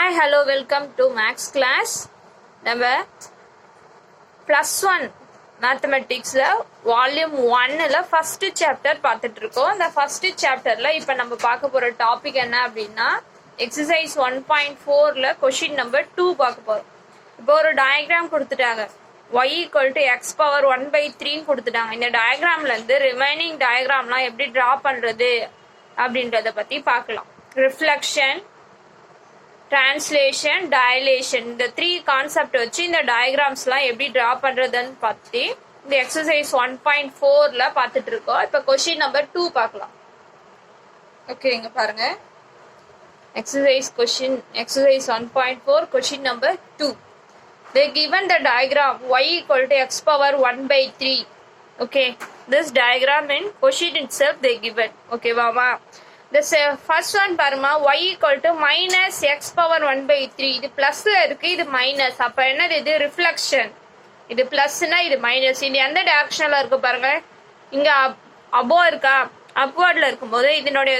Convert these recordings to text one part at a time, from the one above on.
Hi, hello, welcome to Max class. நம்ம +1 மேத்தமெட்டிக்ஸில் volume 1ல் first chapter பார்த்துட்டு இருக்கோம். இந்த ஃபஸ்ட்டு சாப்டரில் இப்போ நம்ம பார்க்க போகிற டாபிக் என்ன அப்படின்னா எக்ஸசைஸ் 1.4ல் கொஷின் நம்பர் 2 பார்க்க போகிறோம். இப்போ ஒரு டயக்ராம் கொடுத்துட்டாங்க. y = x⁻1/3 கொடுத்துட்டாங்க. இந்த டயக்ராம்லேருந்து ரிமைனிங் டயக்ராம்லாம் எப்படி ட்ரா பண்ணுறது அப்படின்றத பற்றி பார்க்கலாம். ரிஃப்ளெக்ஷன், டிரான்ஸ்லேஷன், டைலேஷன், இந்த 3 கான்செப்ட் வச்சு இந்த டயக்ராம்ஸ்லாம் எப்படி ட்ரா பண்ணுறதுன்னு பற்றி இந்த எக்ஸசைஸ் 1.4ல் பார்த்துட்டு இருக்கோம். இப்போ கொஷின் நம்பர் 2 பார்க்கலாம். ஓகே, இங்கே பாருங்க. Exercise 1.4 question number 2. They given the diagram y = x⁻1/3. Okay, this diagram in question itself they given. Okay, வாமா. This first one பாருமா, y = -x⁻1/3. இது பிளஸ்ல இருக்கு, இது மைனஸ். அப்ப என்னது? இது ரிஃப்ளெக்ஷன். இது பிளஸ்னா இது மைனஸ். இது எந்த டைரக்ஷன்ல இருக்கு பாருங்க. இங்க அபோ இருக்கா, அப்வர்ட்ல இருக்கும்போது இதனுடைய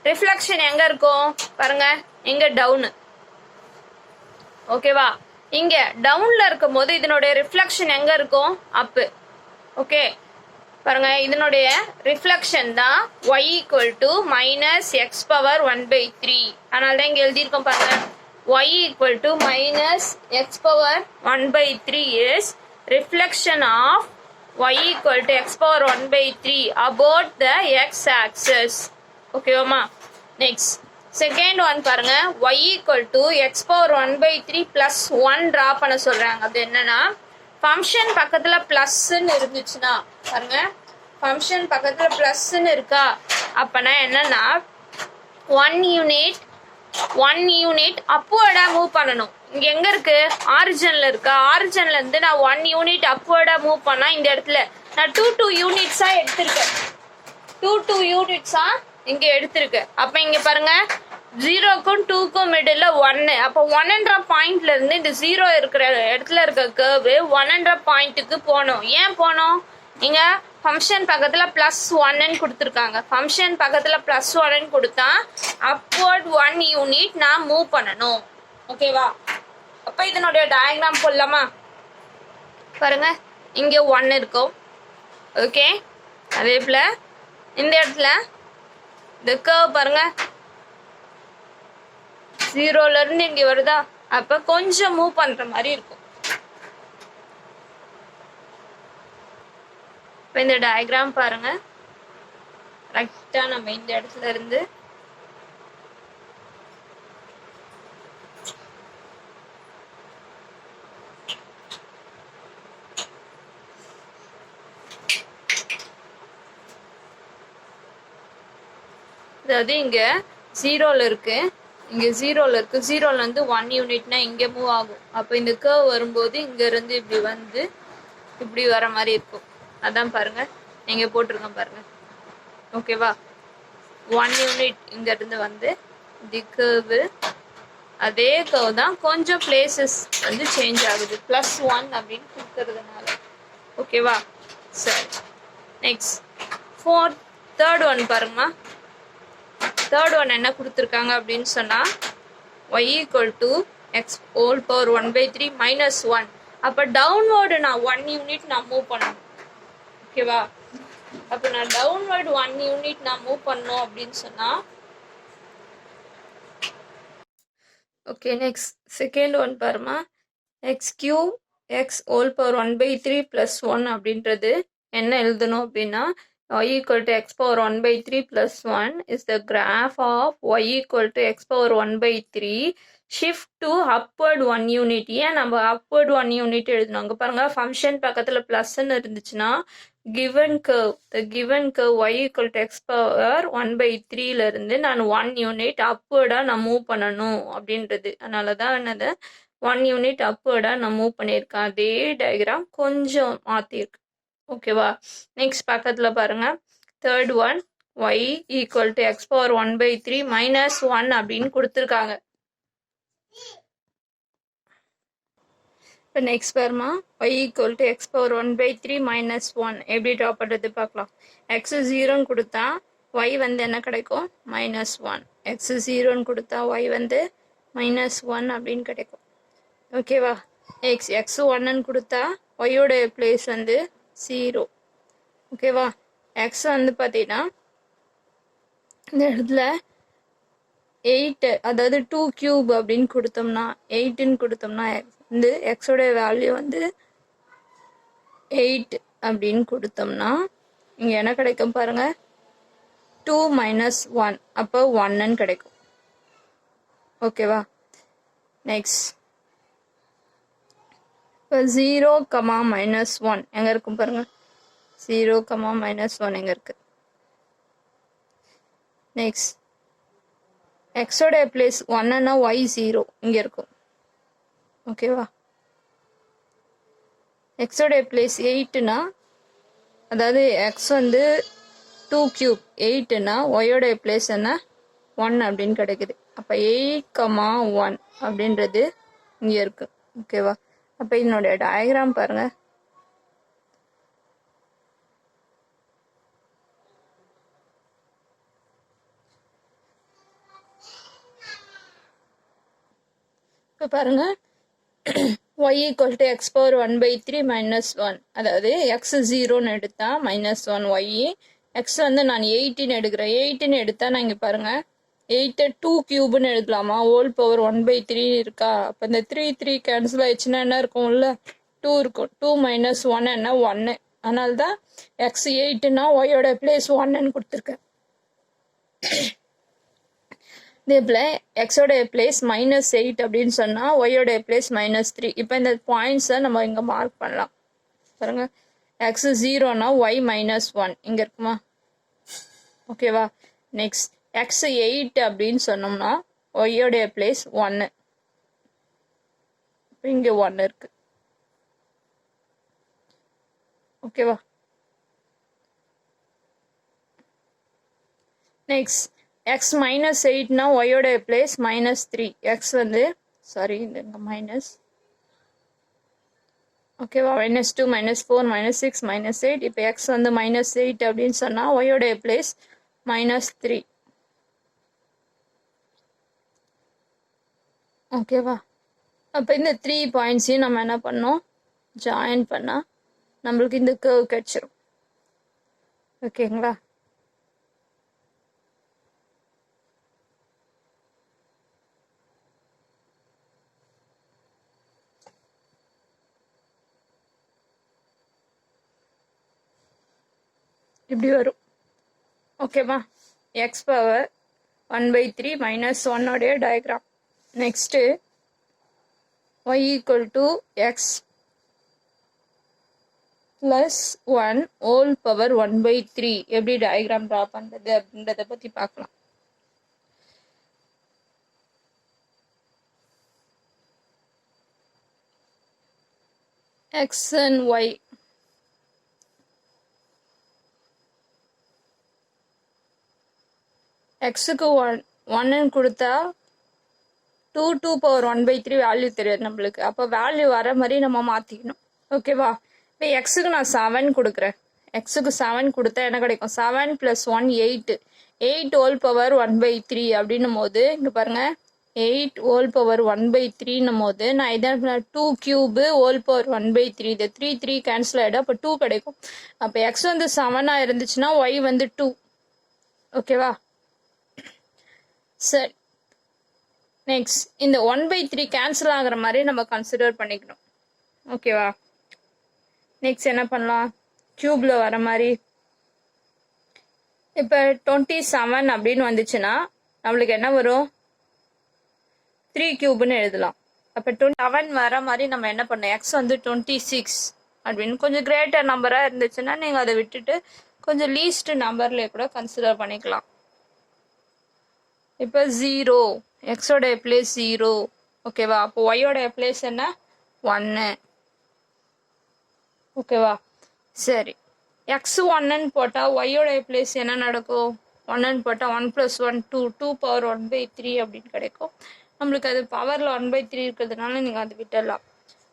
ரிஃப்ளெக்ஷன் எங்க இருக்கும் பாருங்க, இங்க டவுன். ஓகேவா? இங்க டவுன்ல இருக்கும்போது இதனுடைய ரிஃப்ளெக்ஷன் எங்க இருக்கும்? அப்பு. ஓகே பாருங்க, இதனுடைய ரிஃப்ளெக்ஷன் தான் y = -x⁻1/3. அதனால தான் இங்க எழுதியிருக்கோம் பாருங்க. y = -x⁻1/3 is reflection of y = x⁻1/3 about the x-axis. ஓகேவாமா? நெக்ஸ்ட் செகண்ட் ஒன் பாருங்க, y = x⁻1/3 + 1 ட்ரா பண்ண சொல்றாங்க. அது என்னன்னா, ஃபங்க்ஷன் பக்கத்துல பிளஸ்ன்னு இருந்துச்சுன்னா பாருங்க, ஃபங்க்ஷன் பக்கத்துல பிளஸ்ன்னு இருக்கா அப்பனா என்னன்னா 1 யூனிட் அப்வர்டா மூவ் பண்ணணும். இங்க எங்க இருக்கு? ஆரிஜின்ல இருக்கா? ஆரிஜின்ல இருந்து நான் 1 யூனிட் அப்வர்டா மூவ் பண்ணா இந்த இடத்துல நான் 2 யூனிட்ஸா எடுத்திருக்கேன். 2 யூனிட்ஸா இங்க எடுத்திருக்கேன். அப்ப இங்க பாருங்க, 0க்கும் 2க்கும் மிடில் 1. அப்போ 1ன்ற பாயிண்ட்ல இருந்து இந்த 0 இருக்கிற இடத்துல இருக்க கர்வ் 1ன்ற பாயிண்ட்டுக்கு போகணும். ஏன் போகணும்? இங்க ஃபங்க்ஷன் பக்கத்துல +1 கொடுத்துருக்காங்க. ஃபங்க்ஷன் பக்கத்துல +1 கொடுத்தா அப்வர்ட் 1 யூனிட் நான் மூவ் பண்ணணும். ஓகேவா? அப்ப இதனுடைய டயக்ராம் போடலாமா? பாருங்க, இங்க 1 இருக்கும். ஓகே, அதே போல இந்த இடத்துல இந்த கர்வ் பாருங்க, 0ல இருந்து இங்க வருதா, அப்ப கொஞ்சம் மூவ் பண்ற மாதிரி இருக்கும். இப்ப இந்த டயக்ராம் பாருங்க, கரெக்டா நம்ம இந்த இடத்துல இருந்து அதாவது இங்க 0ல இருக்கு, இங்க 0ல இருக்கு. 0ல இருந்து 1 யூனிட்னா இங்க மூவ் ஆகும். அப்ப இந்த கர்வ் வரும்போது இங்க இருந்து இப்படி வந்து இப்படி வர மாதிரி இருக்கும். அதான் பாருங்க, நீங்க போட்டிருக்கேன் பாருங்க. ஓகேவா? 1 யூனிட் இங்க இருந்து வந்து தி கர்வ், அதே கர்வ் தான், கொஞ்சம் பிளேசஸ் வந்து சேஞ்ச் ஆகுது +1 அப்படின்னு கொடுக்கறதுனால. ஓகேவா? சரி, நெக்ஸ்ட் தேர்ட் ஒன் பாருங்கம்மா. தேர்ட் ஒன் என்ன கொடுத்துருக்காங்க அப்படின்னு சொன்னா y = x⁻1/3 -1. அப்ப டவுன்வர்டு நான் 1 யூனிட் நான் மூவ் பண்ணணும். ஓகேவா? அப்ப நான் டவுன்வர்டு 1 யூனிட் நான் மூவ் பண்ணணும் அப்படின்னு சொன்னா ஓகே. நெக்ஸ்ட் செகண்ட் ஒன் பாருமா, x³ x⁻1/3 + 1 அப்படின்றது என்ன எழுதணும் அப்படின்னா, y = x⁻1/3 + 1 is the graph of y = x⁻1/3 shift to upward 1 unit. ஏன் நம்ம upward 1 unit எழுதணும்? அங்க பாருங்க, ஃபங்க்ஷன் பக்கத்துல +ன்னு இருந்துச்சுன்னா given curve y = x⁻1/3ல இருந்து நான் 1 யூனிட் அப்வர்டா நான் மூவ் பண்ணணும் அப்படின்றது. அதனாலதான் என்னது 1 யூனிட் அப்வர்டா நான் மூவ் பண்ணியிருக்கேன். அதே டயக்ராம் கொஞ்சம் மாத்திருக்கு. ஓகேவா? நெக்ஸ்ட் பக்கத்துல பாருங்க, தேர்ட் ஒன் y = x⁻1/3 -1 அப்படின்னு கொடுத்துருக்காங்க. இப்போ நெக்ஸ்ட் பாருமா, y = x⁻1/3 -1 எப்படி ட்ரா பண்ணுறது பார்க்கலாம். x 0ன்னு கொடுத்தா y வந்து என்ன கிடைக்கும்? -1. x 0ன்னு கொடுத்தா y வந்து -1 அப்படின்னு கிடைக்கும். ஓகேவா? எக்ஸ் 1ன்னு கொடுத்தா ஒய்யோட பிளேஸ் வந்து 0. ஓகேவா? எக்ஸ் வந்து பார்த்தீங்கன்னா இந்த இடத்துல 8, அதாவது 2 கியூப் அப்படின்னு கொடுத்தோம்னா 8ன்னு கொடுத்தோம்னா வந்து எக்ஸோட வேல்யூ வந்து 8 அப்படின்னு கொடுத்தோம்னா இங்கே என்ன கிடைக்கும் பாருங்க, 2 - 1, அப்போ 1ன்னு கிடைக்கும். ஓகேவா? நெக்ஸ்ட் இப்போ 0, -1 எங்கே இருக்கும் பாருங்க, 0, -1 எங்கே இருக்கு? நெக்ஸ்ட் எக்ஸோட பிளேஸ் 1ன்னா y 0 இங்கே இருக்கும். ஓகேவா? எக்ஸோட பிளேஸ் 8னா, அதாவது எக்ஸ் வந்து 2 கியூப் 8னா ஒயோட பிளேஸ் என்ன 1 அப்படின்னு கிடைக்குது. அப்போ 8, 1 அப்படின்றது இங்கே இருக்கு. ஓகேவா? அப்போ இதனுடைய டயக்ராம் பாருங்க. இப்போ பாருங்க, y = x⁴ - 1, அதாவது x 0ன்னு எடுத்தா -1 y, x வந்து நான் 8ன்னு எடுக்கிறேன். 8ன்னு எடுத்தா நான் இங்கே பாருங்க 8 2 கியூப்னு எழுதலாமா, ஹோல் பவர் 1/3 இருக்கா? அப்போ இந்த 3 கேன்சல் ஆயிடுச்சுன்னா என்ன இருக்கும், உள்ள 2 இருக்கும். 2 - 1 என்ன 1, அதனால தான் எக்ஸ் 8ன்னா ஒயோட பிளேஸ் 1ன்னு கொடுத்துருக்கேன். இதே போல் எக்ஸோட பிளேஸ் -8 அப்படின்னு சொன்னால் ஒயோட பிளேஸ் -3. இப்போ இந்த பாயிண்ட்ஸை நம்ம இங்கே மார்க் பண்ணலாம் பாருங்க. எக்ஸ் 0ன்னா ஒய் -1 இங்கே இருக்குமா? ஓகேவா? நெக்ஸ்ட் எக்ஸ் 8 அப்படின்னு சொன்னோம்னா ஒய்யோடைய பிளேஸ் 1, இங்கே 1 இருக்கு. ஓகேவா? நெக்ஸ்ட் எக்ஸ் -8னா ஒயோட பிளேஸ் -3. எக்ஸ் வந்து சாரி இந்த மைனஸ். ஓகேவா? -2 -4 -6 -8. இப்போ எக்ஸ் வந்து -8 அப்படின்னு சொன்னால் ஒயோட பிளேஸ் -3. ஓகேவா? அப்போ இந்த 3 பாயிண்ட்ஸையும் நம்ம என்ன பண்ணோம், ஜாயின் பண்ணால் நம்மளுக்கு இந்த கர்வ் கிடச்சிரும். ஓகேங்களா? இப்படி வரும். ஓகேவா? x⁴ 1/3 - 1 diagram. Next y = x + 1 whole power 1/3 எப்படி டயக்ராம் ட்ரா பண்ணுறது அப்படின்றத பற்றி பார்க்கலாம். x and y, எக்ஸுக்கு 1ன்னு கொடுத்தா 2 பவர் 1/3 வேல்யூ தெரியாது நம்மளுக்கு. அப்போ வேல்யூ வர மாதிரி நம்ம மாற்றிக்கணும். ஓகேவா? இப்போ எக்ஸுக்கு நான் 7 கொடுக்குறேன். எக்ஸுக்கு 7 கொடுத்தா என்ன கிடைக்கும், 7 + 1 8, 8 ஹோல் பவர் 1/3 அப்படின்னும் போது இங்கே பாருங்க 8 ஹோல் பவர் 1/3ன்னும் போது நான் இதை 2 கியூபு ஹோல் பவர் 1/3, இது 3 கேன்சல் ஆகிடும். அப்போ 2 கிடைக்கும். அப்போ எக்ஸ் வந்து 7ஆக இருந்துச்சுன்னா ஒய் வந்து 2. ஓகேவா? சரி, நெக்ஸ்ட் இந்த 1/3 கேன்சல் ஆகிற மாதிரி நம்ம கன்சிடர் பண்ணிக்கணும். ஓகேவா? நெக்ஸ்ட் என்ன பண்ணலாம், கியூப்ல வர மாதிரி. இப்போ 27 அப்படின்னு வந்துச்சுன்னா நம்மளுக்கு என்ன வரும், 3 கியூப்னு எழுதலாம். அப்போ 27 வர மாதிரி நம்ம என்ன பண்ணோம், எக்ஸ் வந்து 26 அப்படின்னு கொஞ்சம் கிரேட்டர் நம்பராக இருந்துச்சுன்னா நீங்கள் அதை விட்டுட்டு கொஞ்சம் லீஸ்ட் நம்பர்லேயே கூட கன்சிடர் பண்ணிக்கலாம். இப்போ 0, எக்ஸோட பிளேஸ் 0. ஓகேவா? அப்போ ஒய்யோட பிளேஸ் என்ன 1. ஓகேவா? சரி, எக்ஸ் 1ன்னு போட்டால் ஒய்யோட பிளேஸ் என்ன நடக்கும், 1ன்னு போட்டால் 1 + 1 2, 2 பவர் 1/3 அப்படின்னு கிடைக்கும். நம்மளுக்கு அது பவரில் 1/3 இருக்கிறதுனால நீங்கள் அது விட்டுடலாம்.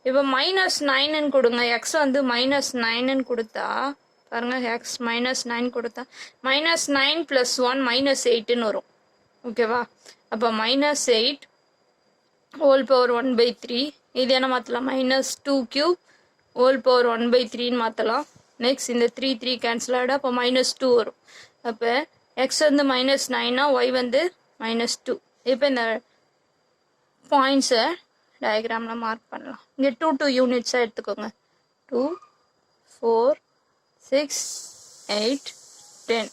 இப்போ -9ன்னு கொடுங்க. எக்ஸ் வந்து -9ன்னு கொடுத்தா பாருங்க, எக்ஸ் -9 கொடுத்தா -9 + 1 -8ன்னு வரும். ஓகேவா? அப்போ -8 ஹோல் பவர் 1/3. இது என்ன மாற்றலாம், -2 கியூப் ஹோல் பவர் 1/3ன்னு மாற்றலாம். நெக்ஸ்ட் இந்த 3 கேன்சல் ஆகிடும், அப்போ -2 வரும். அப்போ எக்ஸ் வந்து -9னா ஒய் வந்து -2. இப்போ இந்த பாயிண்ட்ஸை டயக்ராமில் மார்க் பண்ணலாம். இங்கே 2 யூனிட்ஸாக எடுத்துக்கோங்க. 2, 4, 6, 8, 10.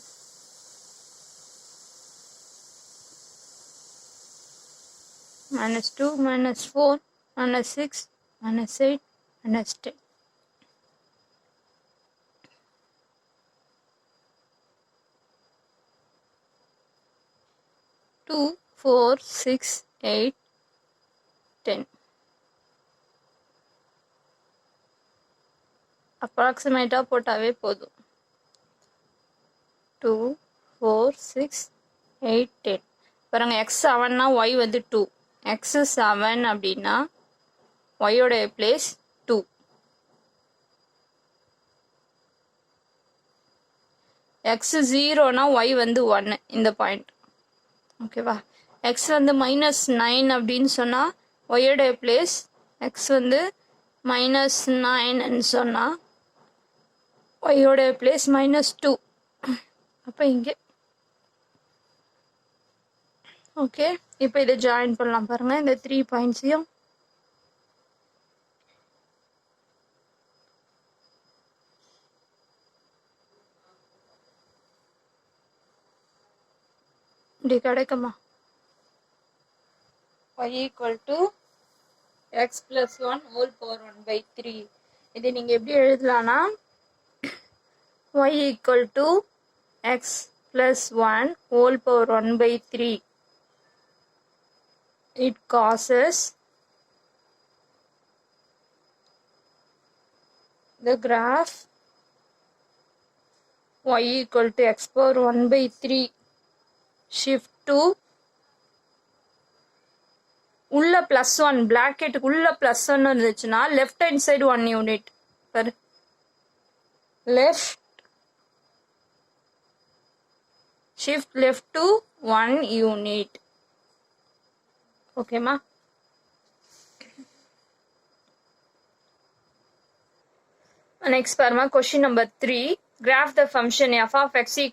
-2, -4, -6, -8, -10. 2, 4, 6, 8, 10. அப்ராக்சிமேட்டாக போட்டாவே போதும். 2, 4, 6, 8, 10. பாருங்க, எக்ஸ் 7னா ஒய் வந்து 2. எக்ஸ் 7 அப்படின்னா ஒய்யோட பிளேஸ் 2. எக்ஸ் 0னா ஒய் வந்து 1 இந்த பாயிண்ட். ஓகேவா? எக்ஸ் வந்து -9 அப்படின்னு சொன்னால் ஒய்யோட பிளேஸ் எக்ஸ் வந்து -9ன்னு சொன்னால் ஒய்யோட பிளேஸ் -2. அப்போ இங்கே ஓகே. இப்போ இதை ஜாயின் பண்ணலாம். பாருங்க, இந்த 3 பாயிண்ட்ஸையும் இப்படி கிடைக்குமா? y = x + 1 whole power 1/3. இது நீங்கள் எப்படி எழுதலாம்னா y = x + 1 whole power 1/3. It causes the graph y = x power 1/3 shift to உள்ள +1 பிளாக்கெட்டுக்கு உள்ள +1 இருந்துச்சுன்னா left hand side 1 unit. Left shift left to 1 unit. ஓகேமா? நெக்ஸ்ட் பாருமா, question number 3. Graph the function f of x =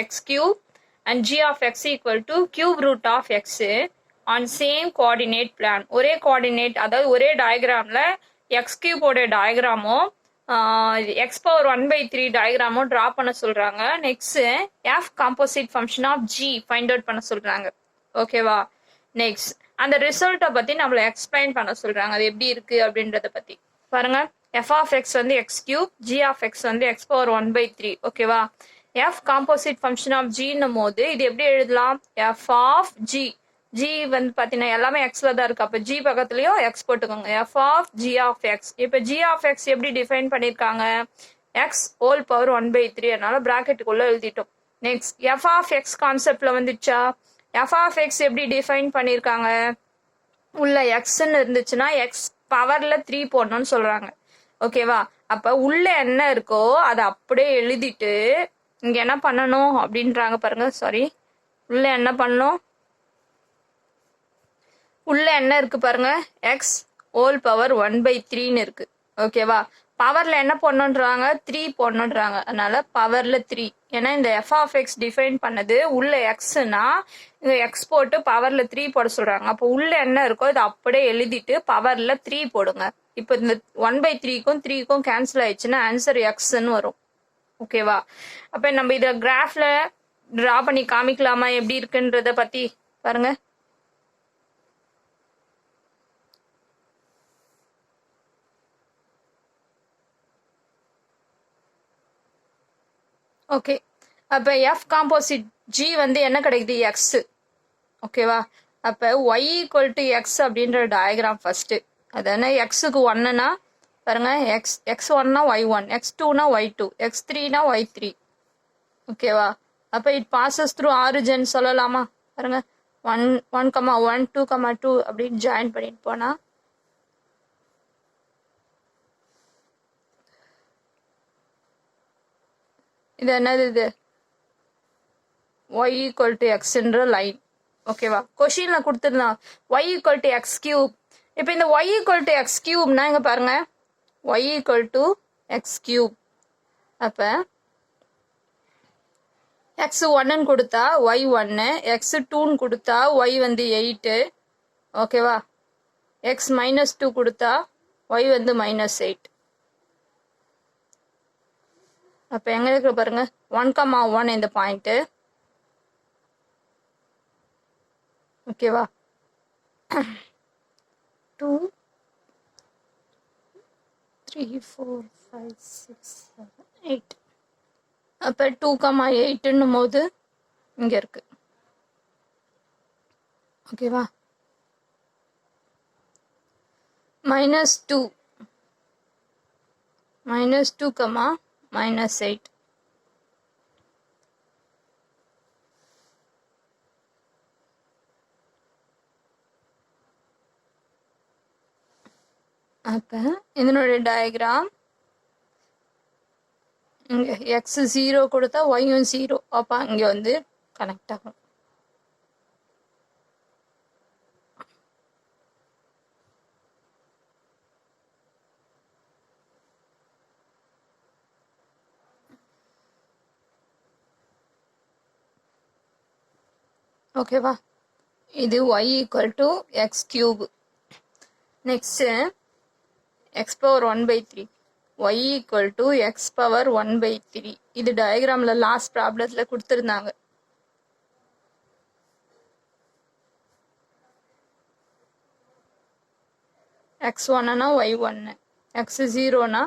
x³ and g of x = cube root of x on same coordinate plan. ஒரே coordinate, அதாவது ஒரே டயக்ராமில் x³ ஓட டயக்ராமோ x power 1/3 டயக்ராமோ draw பண்ண சொல்கிறாங்க. Next f composite function of g find out பண்ண சொல்கிறாங்க. ஓகேவா? நெக்ஸ்ட் அந்த ரிசல்ட்டை பற்றி நம்மளை எக்ஸ்பிளைன் பண்ண சொல்கிறாங்க. அது எப்படி இருக்குது அப்படின்றத பற்றி பாருங்க. f of x வந்து x³ g of x வந்து x power 1/3. ஓகேவா? f காம்போசிட் ஃபங்க்ஷன் ஆஃப் ஜின்னும் போது இது எப்படி எழுதலாம்? f of g. g வந்து பார்த்தீங்கன்னா எல்லாமே எக்ஸ்ல தான் இருக்கு. அப்போ g பக்கத்துலயும் x போட்டுக்கோங்க. f of g of x. இப்போ g of x எப்படி டிஃபைன் பண்ணியிருக்காங்க? x whole power 1/3. அதனால பிராக்கெட்டுக்குள்ள எழுதிட்டோம். நெக்ஸ்ட் f of x கான்செப்ட்ல வந்துச்சா? f of x எப்படி டிஃபைன் பண்ணியிருக்காங்க? உள்ள எக்ஸ்ன்னு இருந்துச்சுன்னா எக்ஸ் பவர்ல 3 போடணும்னு சொல்றாங்க. ஓகேவா? அப்ப உள்ள என்ன இருக்கோ அதை அப்படியே எழுதிட்டு இங்க என்ன பண்ணணும் அப்படின்றாங்க பாருங்க. சாரி, உள்ள என்ன பண்ணணும்? உள்ள என்ன இருக்கு பாருங்க, எக்ஸ் ஹோல் பவர் 1/3ன்னு இருக்கு. ஓகேவா? பவர்ல என்ன போடணுன்றாங்க? 3 போடணுன்றாங்க. அதனால பவர்ல 3. ஏன்னா இந்த எஃப் ஆஃப் எக்ஸ் டிஃபைன் பண்ணது உள்ள எக்ஸ்னா இங்க எக்ஸ் போட்டு பவர்ல 3 போட சொல்றாங்க. அப்போ உள்ள என்ன இருக்கோ இதை அப்படியே எழுதிட்டு பவர்ல 3 போடுங்க. இப்போ இந்த 1/3க்கும் 3க்கும் கேன்சல் ஆயிடுச்சுன்னா ஆன்சர் எக்ஸ்ன்னு வரும். ஓகேவா? அப்ப நம்ம இதை கிராஃப்ல டிரா பண்ணி காமிக்கலாமா எப்படி இருக்குன்றத பத்தி பாருங்க. ஓகே, அப்போ எஃப் காம்போசிட் ஜி வந்து என்ன கிடைக்குது? எக்ஸ். ஓகேவா? அப்போ ஒய் = எக்ஸ் அப்படின்ற டயக்ராம் ஃபர்ஸ்ட். அதானே எக்ஸுக்கு 1னா பாருங்க, x1னா y1, x2னா y2, x3னா y3. ஓகேவா? அப்போ இட் பாசஸ் த்ரூ ஆரிஜின் சொல்லலாமா? பாருங்க, 1, 1, 2, 2 அப்படின்னு ஜாயின் பண்ணிட்டு போனா இது என்னது? இது y = xன்ற லைன். ஓகேவா? கொஷின்ல கொடுத்துருந்தான் y equal to X cube. இப்போ இந்த y ஈக்குவல் டு எக்ஸ் கியூப்னா இங்க பாருங்க y equal to X cube. அப்ப எக்ஸ் ஒன்னு கொடுத்தா y ஒன்னு, எக்ஸ் டூன்னு கொடுத்தா y வந்து 8. ஓகேவா? எக்ஸ் மைனஸ் 2 கொடுத்தா y வந்து மைனஸ் 8. அப்ப எங்க இருக்கு பாருங்க 1,1 இந்த பாயிண்ட். ஓகேவா? 2 3 4 5 6 7 8. அப்ப 2,8 போது இங்க இருக்கு. ஓகேவா? -2 -2, -8. அப்ப இதனுடைய டயக்ராம் இங்க எக்ஸ் 0 கொடுத்தா ஒய்யும் 0. அப்ப இங்க வந்து கனெக்ட் ஆகும். ஓகேவா? இது y equal to X cube. Next x power 1/3 y equal to X power 1/3. இது டயக்ராம்ல லாஸ்ட் ப்ராப்ளத்துல கொடுத்துருந்தாங்க. எக்ஸ் ஒன்னுனா ஒய் ஒன்னு, எக்ஸ் 0னா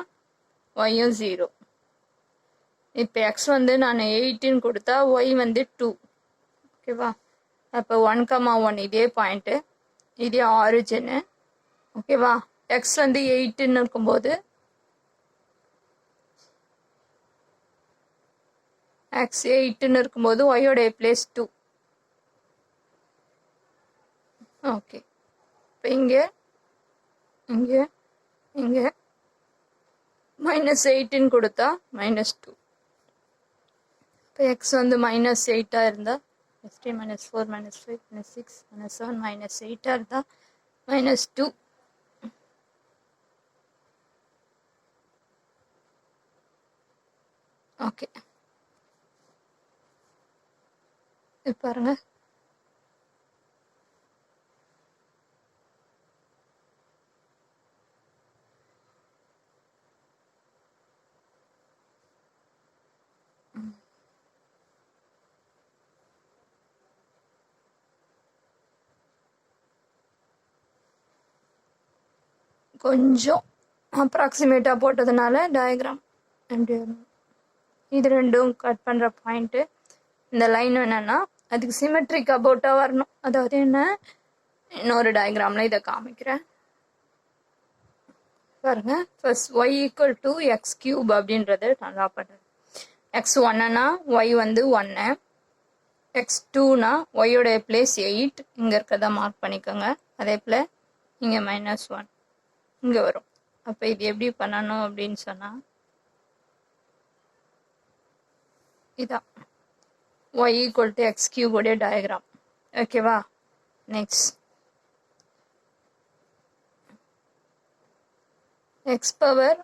ஒய்யும் 0. இப்போ எக்ஸ் வந்து நான் 8 கொடுத்தா ஒய் வந்து 2. ஓகேவா? அப்போ 1,1 இதே பாயிண்ட், இதே ஆரிஜின். ஓகேவா? எக்ஸ் வந்து 8 இருக்கும்போது எக்ஸ் 8 இருக்கும்போது ஒய்யோட பிளேஸ் 2. ஓகே. இப்போ இங்கே இங்கே இங்கே -8 கொடுத்தா -2. இப்போ எக்ஸ் வந்து -8 இருந்தா -3 -4 -5 -6 -7 -8 இருந்தா -2. ஓகே. இது பாருங்க கொஞ்சம் அப்ராக்சிமேட்டாக போட்டதுனால டயக்ராம் எப்படி வரும். இது ரெண்டும் கட் பண்ணுற பாயிண்ட்டு. இந்த லைன் என்னன்னா அதுக்கு சிமெட்ரிக் அபவுட்டாக வரணும். அதாவது என்ன, இன்னொரு டயக்ராமில் இதை காமிக்கிறேன் பாருங்க. First y equal to X cube அப்படின்றத நான் ட்ரா பண்ணுறேன். எக்ஸ் ஒன்னுனா ஒய் வந்து 1, எக்ஸ் டூனா ஒய்யோட பிளேஸ் 8 இங்கே இருக்கிறத மார்க் பண்ணிக்கோங்க. அதே போல் இங்கே -1 இங்கே வரும். அப்போ இது எப்படி பண்ணணும் அப்படின்னு சொன்னால் இதான் y ஈக்குவல் டு எக்ஸ் கியூபோடைய டயக்ராம். ஓகேவா? நெக்ஸ்ட் எக்ஸ் பவர்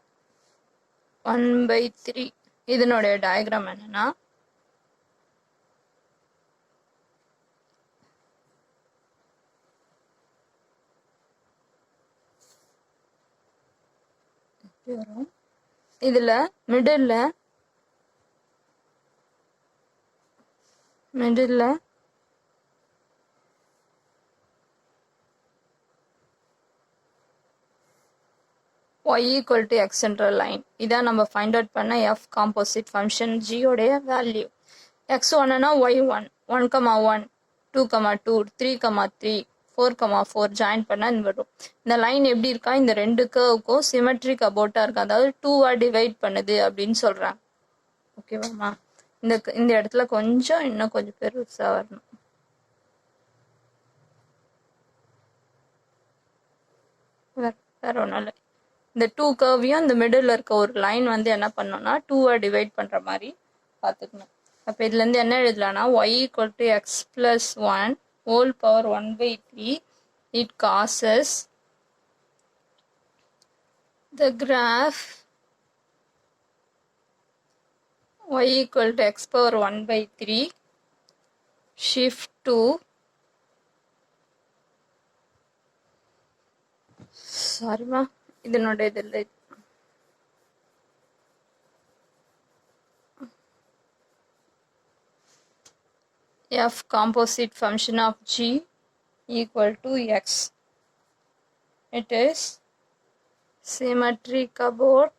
1/3 இதனுடைய டயக்ராம் என்னன்னா வரும். இதுல middle y equal to x என்ற லைன். இதான் நம்ம ஃபைண்ட் அவுட் பண்ண எஃப் காம்போசிட் ஃபங்க்ஷன் g உடைய வேல்யூ. எக்ஸ் ஒன்னுனா ஒய் 1, 1,1 2,2 3,3 4,4 ஜாயின் பண்ணா இந்த வரும். இந்த லைன் எப்படி இருக்கா, இந்த ரெண்டு கர்வுக்கும் சிமெட்ரிக் அபவுட்டா இருக்கு. அதாவது 2 டிவைட் பண்ணுது அப்படின்னு சொல்றாங்க. ஓகேவாமா? இந்த இடத்துல கொஞ்சம் இன்னும் கொஞ்சம் பெருசா வரணும். வேற ஒன்றும் இல்லை. இந்த 2 கர்வையும் இந்த மிடில் இருக்க ஒரு லைன் வந்து என்ன பண்ணோம்னா 2 டிவைட் பண்ற மாதிரி பார்த்துக்கணும். அப்போ இதுல இருந்து என்ன எழுதலாம்னா y equal to X plus 1 whole power 1/3, it causes the graph y equal to x power 1/3 shift to sorry இதனோட இதில் f composite function of g equal to x. It is symmetric about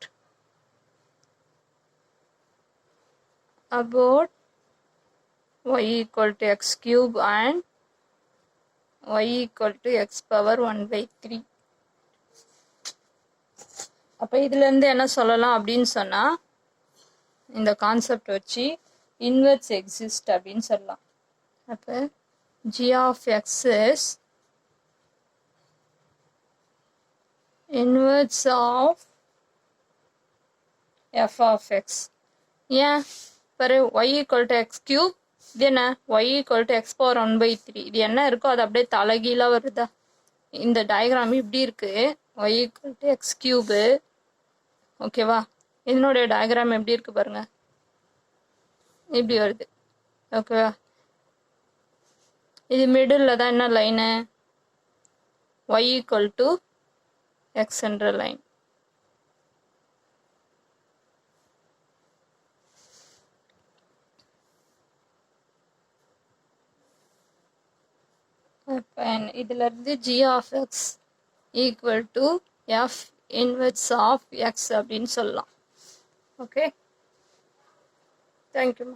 y equal to x cube and y equal to x power 1/3. அப்போ இதுலேருந்து என்ன சொல்லலாம் அப்படின்னு சொன்னால் இந்த concept வச்சு இன்வெர்ஸ் எக்ஸிஸ்ட் அப்படின்னு சொல்லலாம். அப்போ g of x is inverse of f of x. ஏன் பாரு y equal to x cube, இது என்ன y equal to x power 1/3. இது என்ன இருக்கோ அது அப்படியே தலைகீழாக வருதா? இந்த டயக்ராம் இப்படி இருக்கு, y equal to x cube, ஓகேவா? இதனுடைய டயக்ராம் எப்படி இருக்கு பாருங்க, இப்படி வருது, ஓகேவா? இது மிடில் தான் என்ன line, y equal to x என்ற லைன். இதுல இருந்து g of x equal to f inverse of x அப்படின்னு சொல்லலாம். Okay, thank you.